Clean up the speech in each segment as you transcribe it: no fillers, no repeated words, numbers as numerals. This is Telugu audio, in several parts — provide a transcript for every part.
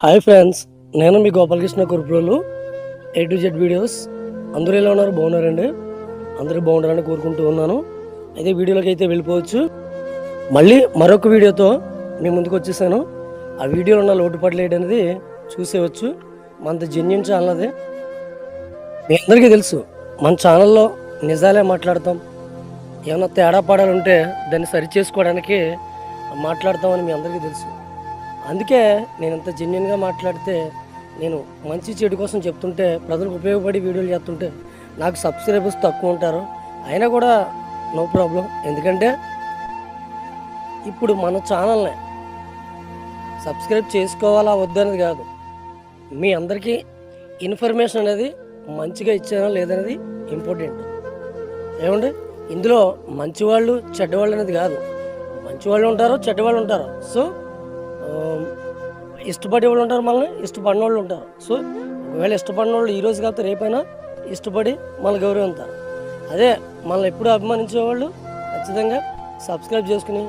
హాయ్ ఫ్రెండ్స్, నేను మీ గోపాలకృష్ణ కురుపులు A to Z వీడియోస్. అందరూ ఎలా ఉన్నారు? బాగున్నారండి? అందరూ బాగుండాలని కోరుకుంటూ ఉన్నాను. అయితే వీడియోలోకి అయితే వెళ్ళిపోవచ్చు. మళ్ళీ మరొక వీడియోతో మీ ముందుకు వచ్చేసాను. ఆ వీడియోలో ఉన్న లోటుపాట్లు ఏంటనేది చూసేవచ్చు. మనది జెన్యూన్ ఛానల్ అది. మీ అందరికీ తెలుసు, మన ఛానల్లో నిజాలే మాట్లాడతాం. ఏమైనా తేడా పాడాలు ఉంటే దాన్ని సరి చేసుకోవడానికి మాట్లాడతామని మీ అందరికీ తెలుసు. అందుకే నేను ఇంత జెన్యున్గా మాట్లాడితే, నేను మంచి చెడు కోసం చెప్తుంటే, ప్రజలకు ఉపయోగపడి వీడియోలు చేస్తుంటే నాకు సబ్స్క్రైబర్స్ తక్కువ ఉంటారు. అయినా కూడా నో ప్రాబ్లం. ఎందుకంటే ఇప్పుడు మన ఛానల్ని సబ్స్క్రైబ్ చేసుకోవాలా వద్దనేది కాదు, మీ అందరికీ ఇన్ఫర్మేషన్ అనేది మంచిగా ఇచ్చానా లేదనేది ఇంపార్టెంట్. ఏమండి, ఇందులో మంచివాళ్ళు చెడ్డవాళ్ళు అనేది కాదు. మంచివాళ్ళు ఉంటారు, చెడ్డవాళ్ళు ఉంటారు. సో ఇష్టపడే వాళ్ళు ఉంటారు, మనల్ని ఇష్టపడిన వాళ్ళు ఉంటారు. సో ఒకవేళ ఇష్టపడిన వాళ్ళు ఈరోజు కాకపోతే రేపైనా ఇష్టపడి మనల్ని గౌరవిస్తారు. అదే మనల్ని ఎప్పుడు అభిమానించే వాళ్ళు ఖచ్చితంగా సబ్స్క్రైబ్ చేసుకుని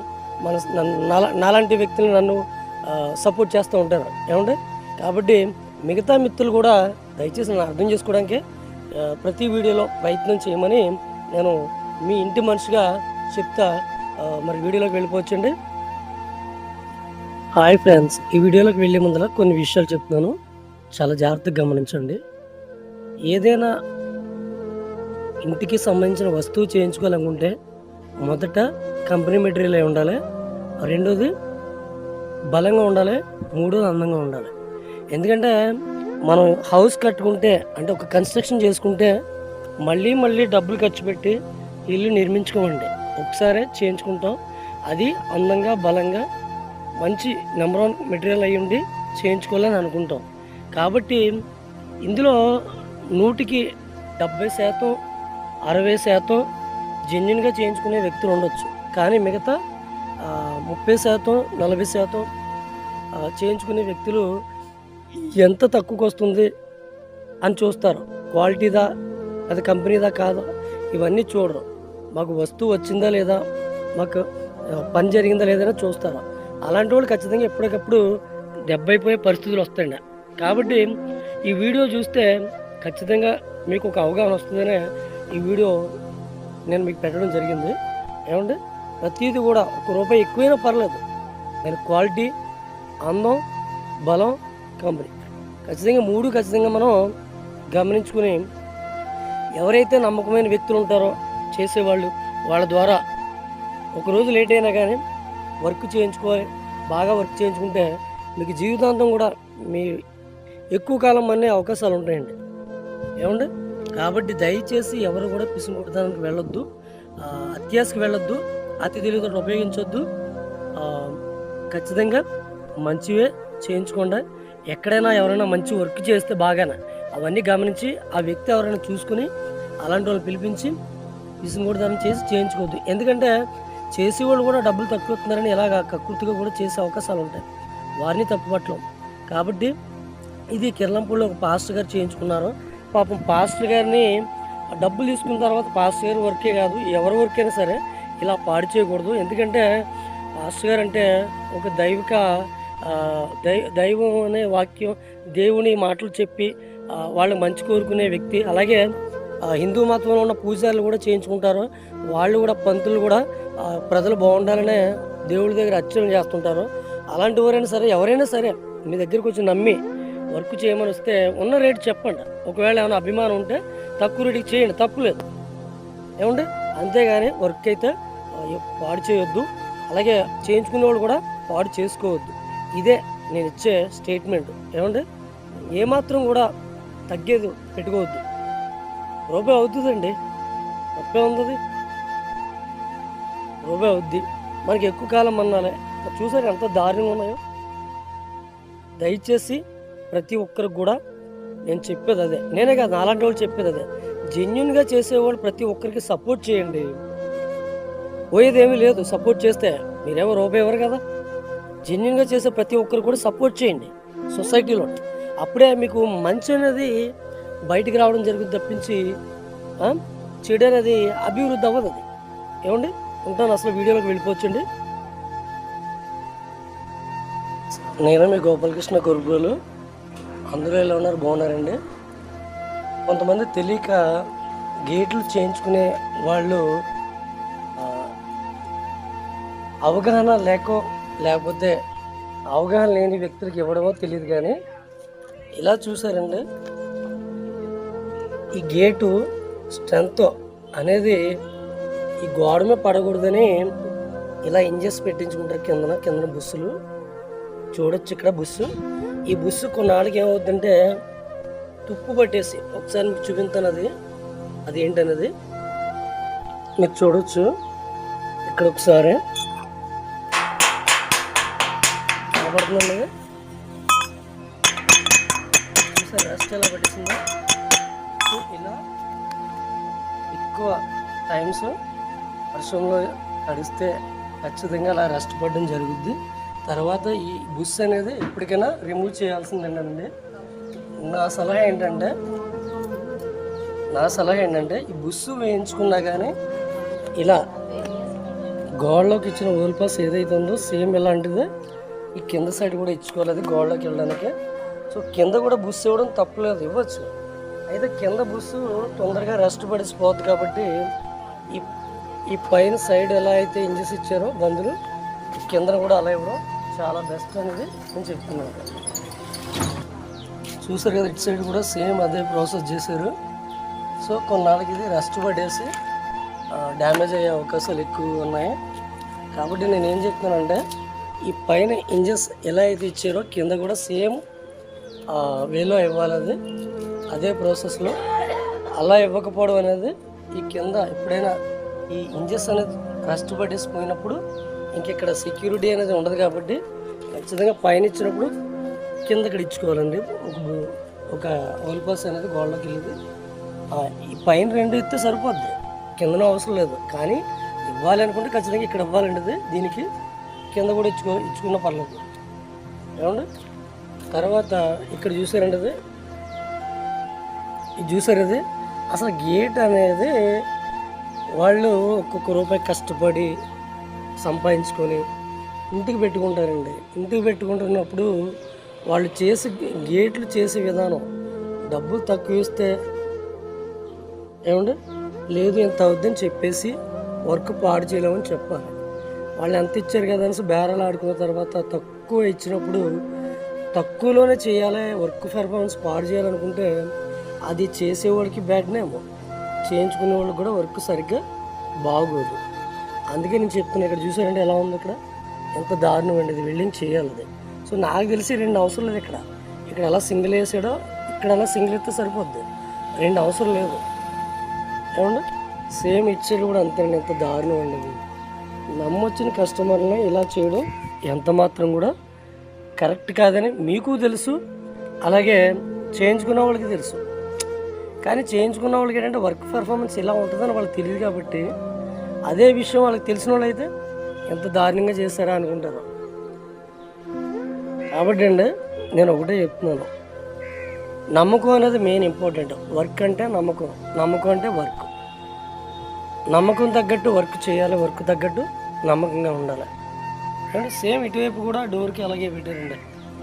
నాలాంటి వ్యక్తులు నన్ను సపోర్ట్ చేస్తూ ఉంటారు. ఏమంటే కాబట్టి మిగతా మిత్రులు కూడా దయచేసి నన్ను అర్థం చేసుకోవడానికి ప్రతి వీడియోలో ప్రయత్నం చేయమని నేను మీ ఇంటి మనిషిగా చెప్తా. మరి వీడియోలోకి వెళ్ళిపోవచ్చండి. హాయ్ ఫ్రెండ్స్, ఈ వీడియోలోకి వెళ్ళే ముందర కొన్ని విషయాలు చెప్తున్నాను, చాలా జాగ్రత్తగా గమనించండి. ఏదైనా ఇంటికి సంబంధించిన వస్తువు చేయించుకోవాలనుకుంటే మొదట కంపెనీ మెటీరియల్ అయి ఉండాలి, రెండోది బలంగా ఉండాలి, మూడోది అందంగా ఉండాలి. ఎందుకంటే మనం హౌస్ కట్టుకుంటే, అంటే ఒక కన్స్ట్రక్షన్ చేసుకుంటే మళ్ళీ మళ్ళీ డబ్బులు ఖర్చు పెట్టి ఇల్లు నిర్మించుకోమండి, ఒకసారి చేయించుకుంటాం. అది అందంగా బలంగా మంచి నెంబర్ 1 మెటీరియల్ అయ్యి ఉండి చేయించుకోవాలని అనుకుంటాం. కాబట్టి ఇందులో 100కి 70% 60% జెన్యున్గా చేయించుకునే వ్యక్తులు ఉండొచ్చు. కానీ మిగతా 30% 40% చేయించుకునే వ్యక్తులు ఎంత తక్కువకి వస్తుంది అని చూస్తారు. క్వాలిటీదా, అది కంపెనీదా కాదా, ఇవన్నీ చూడరు. మాకు వస్తువు వచ్చిందా లేదా, మాకు పని జరిగిందా లేదని చూస్తారు. అలాంటి వాళ్ళు ఖచ్చితంగా ఎప్పటికప్పుడు దెబ్బైపోయే పరిస్థితులు వస్తాయండి. కాబట్టి ఈ వీడియో చూస్తే ఖచ్చితంగా మీకు ఒక అవగాహన వస్తుందనే ఈ వీడియో నేను మీకు పెట్టడం జరిగింది. ఏమంటే ప్రతిదీ కూడా ₹1 ఎక్కువైనా పర్లేదు, దాని క్వాలిటీ, అందం, బలం, కంపెనీ ఖచ్చితంగా 3 ఖచ్చితంగా మనం గమనించుకుని, ఎవరైతే నమ్మకమైన వ్యక్తులు ఉంటారో చేసేవాళ్ళు, వాళ్ళ ద్వారా ఒకరోజు లేట్ అయినా కానీ వర్క్ చేయించుకోవాలి. బాగా వర్క్ చేయించుకుంటే మీకు జీవితాంతం కూడా మీ ఎక్కువ కాలం అనే అవకాశాలు ఉంటాయండి. ఏమండి, కాబట్టి దయచేసి ఎవరు కూడా పిసిముడతానికి వెళ్ళొద్దు, అత్యాశకి వెళ్ళొద్దు, అతి తెలివితో ఉపయోగించొద్దు. ఖచ్చితంగా మంచివే చేయించుకోండి. ఎక్కడైనా ఎవరైనా మంచి వర్క్ చేస్తే బాగానే అవన్నీ గమనించి ఆ వ్యక్తి ఎవరైనా చూసుకుని అలాంటి వాళ్ళు పిలిపించి పిసిముడతానం చేసి చేయించుకోవద్దు. ఎందుకంటే చేసేవాళ్ళు కూడా డబ్బులు తక్కువ వస్తున్నారని ఇలాగ కకృతిగా కూడా చేసే అవకాశాలు ఉంటాయి, వారిని తప్పుపట్టలేం. కాబట్టి ఇది కిర్లంపూడిలో ఒక పాస్టర్ గారు చేయించుకున్నారు. పాపం పాస్టర్ గారిని డబ్బులు తీసుకున్న తర్వాత పాస్టర్ గారి వర్కే కాదు, ఎవరి వర్క్ అయినా సరే ఇలా పాడు చేయకూడదు. ఎందుకంటే పాస్టర్ గారు అంటే ఒక దైవం అనే వాక్యం, దేవుని మాటలు చెప్పి వాళ్ళకి మంచి కోరుకునే వ్యక్తి. అలాగే హిందూ మతంలో ఉన్న పూజారులు కూడా చేయించుకుంటారు. వాళ్ళు కూడా పంతులు కూడా ప్రజలు బాగుండాలనే దేవుడి దగ్గర అర్చన చేస్తుంటారు. అలాంటి వారైనా సరే, ఎవరైనా సరే మీ దగ్గరికి వచ్చి నమ్మి వర్క్ చేయమని వస్తే ఉన్న రేటు చెప్పండి. ఒకవేళ ఏమైనా అభిమానం ఉంటే తక్కువ రేటుకి చేయండి, తప్పులేదు. ఏమంటే అంతేగాని వర్క్ అయితే పాడు చేయొద్దు, అలాగే చేయించుకునే వాళ్ళు కూడా పాడు చేసుకోవద్దు. ఇదే నేను ఇచ్చే స్టేట్మెంట్. ఏమంటే ఏమాత్రం కూడా తగ్గేది పెట్టుకోవద్దు. ₹1 అవుతుందండి, తప్పే ఉంది, ₹1 అవుద్ది. మనకి ఎక్కువ కాలం అన్నాలే. చూసారు ఎంత దారుణంగా ఉన్నాయో. దయచేసి ప్రతి ఒక్కరికి కూడా నేను చెప్పేది అదే, నేనే కాదు అలాంటి వాళ్ళు చెప్పేది అదే, జెన్యున్గా చేసేవాళ్ళు ప్రతి ఒక్కరికి సపోర్ట్ చేయండి. పోయేదేమీ లేదు సపోర్ట్ చేస్తే, మీరేమో ₹1 ఇవ్వరు కదా. జెన్యున్గా చేసే ప్రతి ఒక్కరు కూడా సపోర్ట్ చేయండి సొసైటీలో. అప్పుడే మీకు మంచి అనేది బయటికి రావడం జరుగుతుంది తప్పించి చెడు అనేది అభివృద్ధి అవ్వదు. అది ఏమండి, ఉంటాను. అసలు వీడియోలోకి వెళ్ళిపోవచ్చండి. నేను మీ గోపాలకృష్ణ కొరుకులు. అందరూ ఎలా ఉన్నారు? బాగున్నారండి. కొంతమంది తెలియక గేట్లు చేయించుకునే వాళ్ళు అవగాహన లేకపోతే అవగాహన లేని వ్యక్తులకు ఇవ్వడమో తెలియదు. కానీ ఇలా చూసారండి, ఈ గేటు స్ట్రెంత్ అనేది ఈ గోడ మీద పడకూడదని ఇలా ఇంజెస్ పెట్టించుకుంటారు. కిందన బుస్సులు చూడొచ్చు. ఇక్కడ బుస్సు, ఈ బుస్సు కొన్నాళ్ళకి ఏమవుతుందంటే తుప్పు పట్టేసి, ఒకసారి మీకు చూపించాను అది ఏంటనేది మీరు చూడొచ్చు. ఇక్కడ ఒకసారి కనబడుతుందండి, చూసారు రెస్ట్ ఎలా పట్టేసిందో. ఇలా ఎక్కువ టైమ్స్ వర్షంలో తడిస్తే ఖచ్చితంగా అలా రెస్ట్ పడడం జరుగుద్ది. తర్వాత ఈ బుస్ అనేది ఎప్పటికైనా రిమూవ్ చేయాల్సిందేనండి. నా సలహా ఏంటంటే ఈ బుస్సు వేయించుకున్నా కానీ ఇలా గోడలోకి ఇచ్చిన ఓల్ పాస్ ఏదైతే ఉందో సేమ్ ఇలాంటిదే ఈ కింద సైడ్ కూడా ఇచ్చుకోలేదు గోడలోకి వెళ్ళడానికి. సో కింద కూడా బుస్సు ఇవ్వడం తప్పలేదు, ఇవ్వచ్చు. అయితే కింద బుస్సు తొందరగా రెస్ట్ పడిసిపోతుంది కాబట్టి ఈ పైన సైడ్ ఎలా అయితే ఇంజెస్ ఇచ్చారో బందులు కింద కూడా అలా ఇవ్వడం చాలా బెస్ట్ అనేది నేను చెప్తున్నాను. చూసారు కదా, ఇటు సైడ్ కూడా సేమ్ అదే ప్రాసెస్ చేశారు. సో కొన్నాళ్ళకి ఇది రెస్ట్ పడేసి డ్యామేజ్ అయ్యే అవకాశాలు ఎక్కువ ఉన్నాయి. కాబట్టి నేను ఏం చెప్తున్నానంటే ఈ పైన ఇంజెస్ ఎలా అయితే ఇచ్చారో కింద కూడా సేమ్ వేలో ఇవ్వాలి. అది అదే ప్రాసెస్లో అలా ఇవ్వకపోవడం అనేది ఈ కింద ఎప్పుడైనా ఈ ఇంజెస్ అనేది రెస్ట్ పట్టేసిపోయినప్పుడు ఇంకెక్కడ సెక్యూరిటీ అనేది ఉండదు. కాబట్టి ఖచ్చితంగా పైన ఇచ్చినప్పుడు కింద ఇక్కడ ఇచ్చుకోవాలండి. ఒక ఓల్ పాస్ అనేది గోడలోకి వెళ్ళేది. ఈ పైన రెండు ఇస్తే సరిపోద్ది, కిందనూ అవసరం లేదు. కానీ ఇవ్వాలి అనుకుంటే ఖచ్చితంగా ఇక్కడ ఇవ్వాలండి. దీనికి కింద కూడా ఇచ్చుకున్న పర్లేదు. ఏమండి? తర్వాత ఇక్కడ చూసారండి, ఇది చూసారు. అది అసలు గేట్ అనేది వాళ్ళు ఒక్కొక్క రూపాయి కష్టపడి సంపాదించుకొని ఇంటికి పెట్టుకుంటారండి. ఇంటికి పెట్టుకుంటున్నప్పుడు వాళ్ళు గేట్లు చేసే విధానం డబ్బులు తక్కువ ఇస్తే ఏమండి లేదు ఎంత అవుద్దని చెప్పేసి వర్క్ పాడు చేయలేమని చెప్పాలి. వాళ్ళు ఎంత ఇచ్చారు కదా అనేసి బేరాలు ఆడుకున్న తర్వాత తక్కువ ఇచ్చినప్పుడు తక్కువలోనే చేయాలి, వర్క్ పెర్ఫార్మెన్స్ పాడు చేయాలనుకుంటే అది చేసేవాడికి బ్యాడ్ నేమ్, చేయించుకునే వాళ్ళకి కూడా వర్క్ సరిగ్గా బాగోదు. అందుకే నేను చెప్తున్నా. ఇక్కడ చూసారంటే ఎలా ఉంది, ఇక్కడ ఎంత దారుణం అండి. ఇది వెల్డింగ్ చేయాలి అది. సో నాకు తెలిసి రెండు అవసరం లేదు. ఇక్కడ ఎలా సింగిల్ వేసాడో ఇక్కడ అలా సింగిల్ ఎత్తే సరిపోద్ది, రెండు అవసరం లేదు. ఏమండి? సేమ్ ఇచ్చేది కూడా అంతేనండి. ఎంత దారుణం అండి ఇది. నమ్మొచ్చిన కస్టమర్ని ఇలా చేయడం ఎంత మాత్రం కూడా కరెక్ట్ కాదని మీకు తెలుసు, అలాగే చేయించుకున్న వాళ్ళకి తెలుసు. కానీ చేయించుకున్న వాళ్ళకి ఏంటంటే వర్క్ పెర్ఫార్మెన్స్ ఇలా ఉంటుందని వాళ్ళకి తెలియదు. కాబట్టి అదే విషయం వాళ్ళకి తెలిసిన వాళ్ళు అయితే ఎంత దారుణంగా చేస్తారా అనుకుంటారు. కాబట్టి అండి నేను ఒకటే చెప్తున్నాను, నమ్మకం అనేది మెయిన్ ఇంపార్టెంట్. వర్క్ అంటే నమ్మకం అంటే వర్క్. నమ్మకం తగ్గట్టు వర్క్ చేయాలి, వర్క్ తగ్గట్టు నమ్మకంగా ఉండాలి. అంటే సేమ్ ఇటువైపు కూడా డోర్కి అలాగే పెట్టారండి.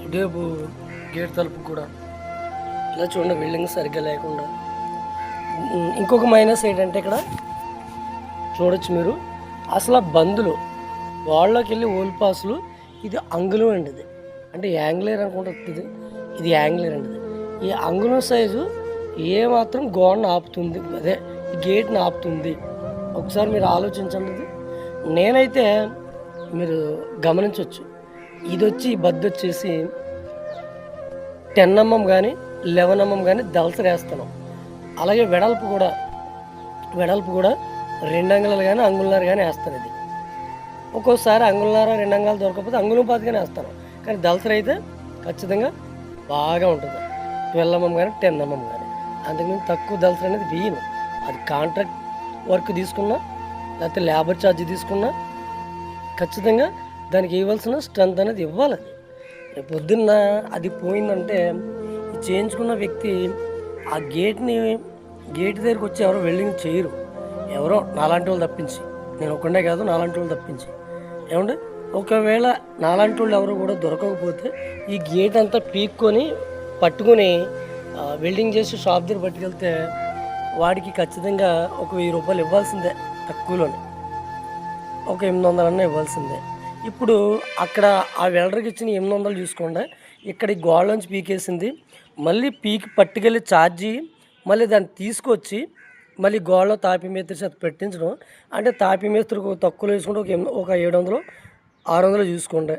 ఇటువైపు గేట్ తలుపు కూడా ఇలా చూడండి, బిల్డింగ్ సరిగ్గా లేకుండా. ఇంకొక మైనస్ ఏంటంటే ఇక్కడ చూడొచ్చు మీరు, అసలు బందులు వాళ్ళకి వెళ్ళి ఓల్ పాస్లు ఇది అంగుళం అండి. ఇది అంటే యాంగ్లేర్ అనుకుంటుంది, ఇది యాంగ్లేర్ అండి. ఈ అంగుళం సైజు ఏమాత్రం గోడను ఆపుతుంది, అదే ఈ గేట్ని ఆపుతుంది. ఒకసారి మీరు ఆలోచించండి. నేనైతే మీరు గమనించవచ్చు, ఇది వచ్చి ఈ బద్ద వచ్చేసి 10 mm కానీ 11 mm కానీ దళసరేస్తాను. అలాగే వెడల్పు కూడా 2 అంగుళాలు కానీ అంగుళన్నర కానీ వేస్తాను. ఇది ఒక్కోసారి అంగుళన్నర 2 అంగుళాలు దొరకకపోతే అంగుళం పాతిగానే వేస్తాను. కానీ దళసరి అయితే ఖచ్చితంగా బాగా ఉంటుంది, 12 mm కానీ 10 mm కానీ. అందుకని తక్కువ దళసరి అనేది వేయను. అది కాంట్రాక్ట్ వర్క్ తీసుకున్నా లేకపోతే లేబర్ ఛార్జ్ తీసుకున్నా ఖచ్చితంగా దానికి ఇవ్వాల్సిన స్ట్రెంత్ అనేది ఇవ్వాలి. అది పొద్దున్న అది పోయిందంటే చేయించుకున్న వ్యక్తి ఆ గేట్ దగ్గరికి వచ్చి ఎవరో వెల్డింగ్ చేయరు, ఎవరో నాలాంటి వాళ్ళు తప్పించి. నేను ఒక్కడే కాదు, నాలాంటి వాళ్ళు తప్పించి. ఏమంటే ఒకవేళ నాలాంటి వాళ్ళు ఎవరు కూడా దొరకకపోతే ఈ గేట్ అంతా పీక్కొని పట్టుకొని వెల్డింగ్ చేసి షాప్ దగ్గర పట్టుకెళ్తే వాడికి ఖచ్చితంగా ఒక 1000 రూపాయలు ఇవ్వాల్సిందే, తక్కువలోనే ఒక 800 అన్న ఇవ్వాల్సిందే. ఇప్పుడు అక్కడ ఆ వెల్డర్కి ఇచ్చిన 800 చూసుకోండి, ఇక్కడ ఈ గోడలోంచి పీకేసింది, మళ్ళీ పీకి పట్టుకెళ్ళి ఛార్జీ, మళ్ళీ దాన్ని తీసుకొచ్చి మళ్ళీ గోడలో తాపి మేస్త్రి చేత పెట్టించడం. అంటే తాపి మేస్త్రికి తక్కువలో వేసుకుంటే ఒక 700 600 చూసుకోండి.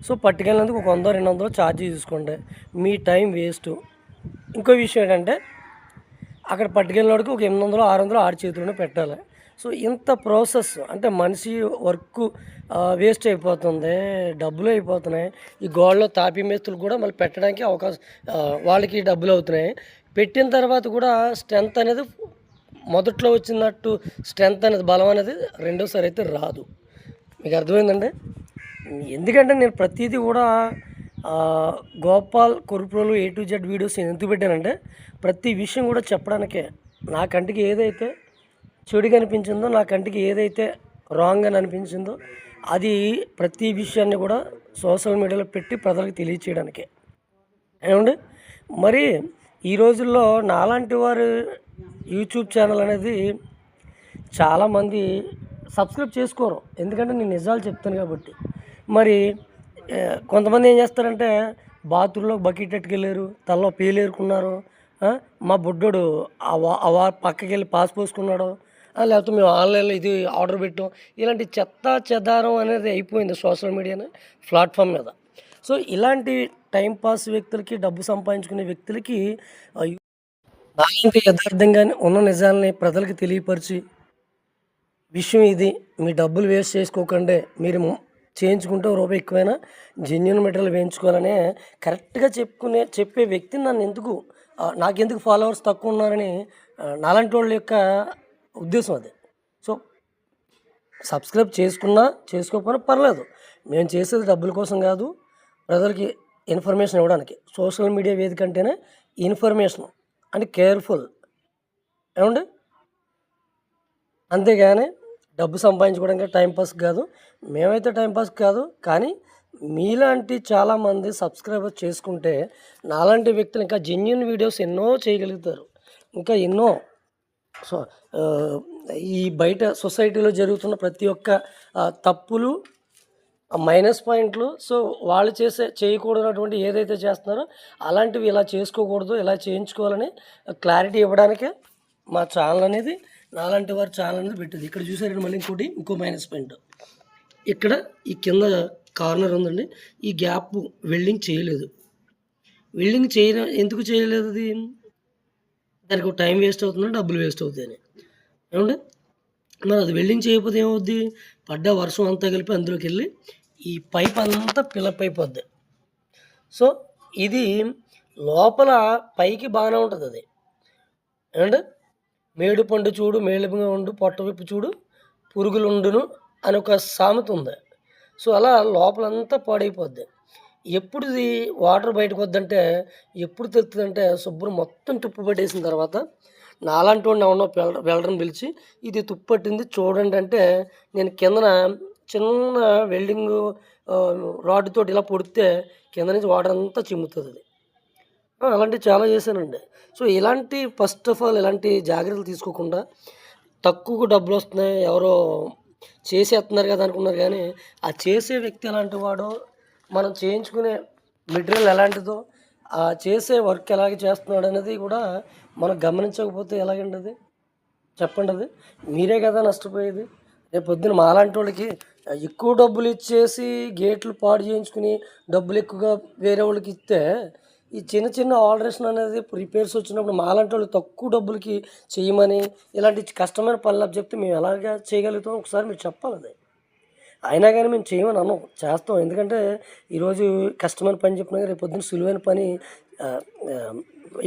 సో పట్టుకెళ్ళినందుకు ఒక 100 200 ఛార్జీ చూసుకోండి, మీ టైం వేస్ట్. ఇంకో విషయం ఏంటంటే అక్కడ పట్టుకెళ్ళినోడికి ఒక 800 600 ఆడి చేతిలోనే పెట్టాలి. సో ఇంత ప్రాసెస్ అంటే మనిషి వర్క్ వేస్ట్ అయిపోతుంది, డబ్బులు అయిపోతున్నాయి. ఈ గోడలో తాపి మేస్తులు కూడా మళ్ళీ పెట్టడానికి అవకాశం, వాళ్ళకి డబ్బులు అవుతున్నాయి. పెట్టిన తర్వాత కూడా స్ట్రెంత్ అనేది మొదట్లో వచ్చినట్టు స్ట్రెంత్ అనేది, బలం అనేది రెండోసారి అయితే రాదు. మీకు అర్థమైందండి? ఎందుకంటే నేను ప్రతిదీ కూడా Gopal Koruprolu A to Z videos ఎందుకు పెట్టానంటే ప్రతి విషయం కూడా చెప్పడానికే. నా కంటికి ఏదైతే చెడుగా అనిపించిందో, నా కంటికి ఏదైతే రాంగ్ అని అనిపించిందో అది ప్రతి విషయాన్ని కూడా సోషల్ మీడియాలో పెట్టి ప్రజలకు తెలియచేయడానికే. ఏమండి మరి ఈ రోజుల్లో నాలాంటి వారు యూట్యూబ్ ఛానల్ అనేది చాలామంది సబ్స్క్రైబ్ చేసుకోరు, ఎందుకంటే నేను నిజాలు చెప్తాను కాబట్టి. మరి కొంతమంది ఏం చేస్తారంటే బాత్రూంలో బకెట్ ఎట్టుకెళ్ళారు, తలలో పేలేరుకున్నారు, మా బుడ్డోడు పక్కకి వెళ్ళి పాస్ పోసుకున్నాడు, లేకపోతే మేము ఆన్లైన్లో ఇది ఆర్డర్ పెట్టాం, ఇలాంటి చెత్త చెదారం అనేది అయిపోయింది సోషల్ మీడియా ప్లాట్ఫామ్ మీద. సో ఇలాంటి టైంపాస్ వ్యక్తులకి, డబ్బు సంపాదించుకునే వ్యక్తులకి నాలాంటి యథార్థంగానే ఉన్న నిజాలని ప్రజలకు తెలియపరిచి విషయం ఇది, మీ డబ్బులు వేస్ట్ చేసుకోకండి, మీరు చేయించుకుంటే రూపాయి ఎక్కువైనా జెన్యూన్ మెటీరియల్ వేయించుకోవాలనే కరెక్ట్గా చెప్పే వ్యక్తిని నాకెందుకు ఫాలోవర్స్ తక్కువ ఉన్నారని నాలాంటి వాళ్ళ యొక్క ఉద్దేశం అది. సో సబ్స్క్రైబ్ చేసుకున్నా చేసుకోకపోయినా పర్లేదు, మేము చేసేది డబ్బుల కోసం కాదు, ప్రజలకి ఇన్ఫర్మేషన్ ఇవ్వడానికి. సోషల్ మీడియా వేదిక అంటేనే ఇన్ఫర్మేషన్ అండ్ కేర్ఫుల్, ఏమండి? అంతేగాని డబ్బు సంపాదించుకోవడానికి టైంపాస్ కాదు. మేమైతే టైంపాస్ కాదు, కానీ మీలాంటి చాలామంది సబ్స్క్రైబర్ చేసుకుంటే నాలాంటి వ్యక్తులు ఇంకా జెన్యూన్ వీడియోస్ ఎన్నో చేయగలుగుతారు, ఇంకా ఎన్నో. సో ఈ బయట సొసైటీలో జరుగుతున్న ప్రతి ఒక్క తప్పులు, మైనస్ పాయింట్లు, సో వాళ్ళు చేయకూడనటువంటి ఏదైతే చేస్తున్నారో అలాంటివి ఇలా చేసుకోకూడదు, ఇలా చేయించుకోవాలని క్లారిటీ ఇవ్వడానికే మా ఛానల్ అనేది, నాలాంటి వారి ఛానల్ అనేది పెట్టింది. ఇక్కడ చూసారండి మళ్ళీ ఇంకో మైనస్ పాయింట్, ఇక్కడ ఈ కింద కార్నర్ ఉందండి, ఈ గ్యాప్ వెల్డింగ్ చేయలేదు. ఎందుకు చేయలేదు? అది దానికి ఒక టైం వేస్ట్ అవుతుంది, డబ్బులు వేస్ట్ అవుతాయని. ఏమంటే మరి అది వెల్డింగ్ చేయకపోతే ఏమవుద్ది? పడ్డ వర్షం అంతా కలిపి అందులోకి వెళ్ళి ఈ పైప్ అంతా పిలప్ అయిపోద్ది. సో ఇది లోపల పైకి బాగానే ఉంటుంది అది. ఏమంటే మేడు పండు చూడు, మేలుగా ఉండు, పొట్ట విప్పు చూడు, పురుగులు ఉండును అని ఒక సామెత ఉంది. సో అలా లోపలంతా పాడైపోద్ది. ఎప్పుడు ఇది వాటర్ బయటకు వద్దంటే, ఎప్పుడు తెలుస్తుందంటే శుభ్రం మొత్తం తుప్పు పట్టేసిన తర్వాత నాలాంటి వాడిని ఉన్న వెల్డర్ని పిలిచి ఇది తుప్పు పట్టింది చూడండి అంటే, నేను కిందన చిన్న వెల్డింగ్ రాడ్ తోటి ఇలా పొడితే కింద నుంచి వాటర్ అంతా చిమ్ముతుంది అది. అలాంటివి చాలా చేశానండి. సో ఇలాంటి ఫస్ట్ ఆఫ్ ఆల్ ఇలాంటి జాగ్రత్తలు తీసుకోకుండా తక్కువ డబ్బులు వస్తున్నాయి, ఎవరో చేసేస్తున్నారు కదా అనుకున్నారు, కానీ ఆ చేసే వ్యక్తి ఎలాంటి వాడో, మనం చేయించుకునే మెటీరియల్ ఎలాంటిదో, ఆ చేసే వర్క్ ఎలాగ చేస్తున్నాడు అనేది కూడా మనం గమనించకపోతే ఎలాగండి అది? చెప్పండి. అది మీరే కదా నష్టపోయేది. రేపు పొద్దున మాలాంటి వాళ్ళకి ఎక్కువ డబ్బులు ఇచ్చేసి గేట్లు పాడు చేయించుకుని డబ్బులు ఎక్కువగా వేరే వాళ్ళకి ఇస్తే, ఈ చిన్న చిన్న ఆల్టరేషన్ అనేది రిపేర్స్ వచ్చినప్పుడు మాలాంటి వాళ్ళు తక్కువ డబ్బులకి చేయమని ఇలాంటి కష్టమైన పనులు చెప్తే మేము ఎలాగ చేయగలుగుతాం? ఒకసారి మీరు చెప్పాలి అది. అయినా కానీ మేము చేయమని అన్నాం, చేస్తాం. ఎందుకంటే ఈరోజు కష్టమైన పని చెప్పినా రేపు పొద్దున్న సులువైన పని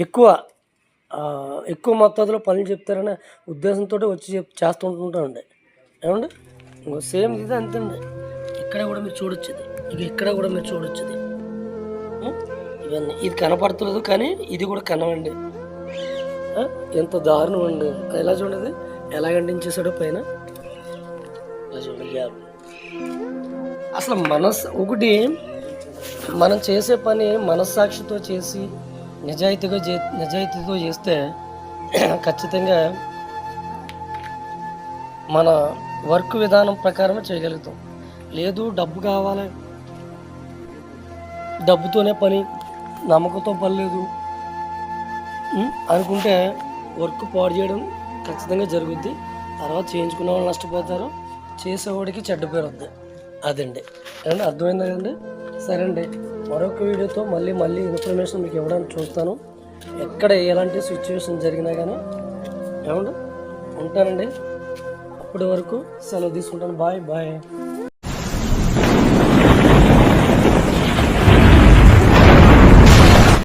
ఎక్కువ మొత్తాదులో పనులు చెప్తారనే ఉద్దేశంతో వచ్చి చేస్తుంటుంటామండి. ఏమండి? ఇంకో సేమ్ ఇది అంతండి. ఇక్కడ కూడా మీరు చూడొచ్చుది, ఇక్కడ కూడా మీరు చూడొచ్చుది. ఇవన్నీ ఇది కనపడుతులేదు, కానీ ఇది కూడా కనవండి. ఎంత దారుణం అండి. ఎలా చూడదు ఎలా గంటించేసాడో పైన, ఇలా చూడండి గ్యాప్. అసలు ఒకటి మనం చేసే పని మనస్సాక్షితో చేసి నిజాయితీతో చేస్తే ఖచ్చితంగా మన వర్క్ విధానం ప్రకారమే చేయగలుగుతాం. లేదు డబ్బు కావాలి, డబ్బుతోనే పని, నమ్మకంతో పని లేదు అనుకుంటే వర్క్ పాడు చేయడం ఖచ్చితంగా జరుగుద్ది. తర్వాత చేయించుకునే వాళ్ళు నష్టపోతారు, చేసేవాడికి చెడ్డ పేరు వద్ది. అదండి ఏమంటే అర్థమైందా కదండి? సరే అండి, మరొక వీడియోతో మళ్ళీ ఇన్ఫర్మేషన్ మీకు ఇవ్వడానికి చూస్తాను. ఎక్కడ ఎలాంటి సిచ్యువేషన్ జరిగినా కానీ ఏమంటే ఉంటానండి. అప్పటి వరకు సెలవు తీసుకుంటాను. బాయ్.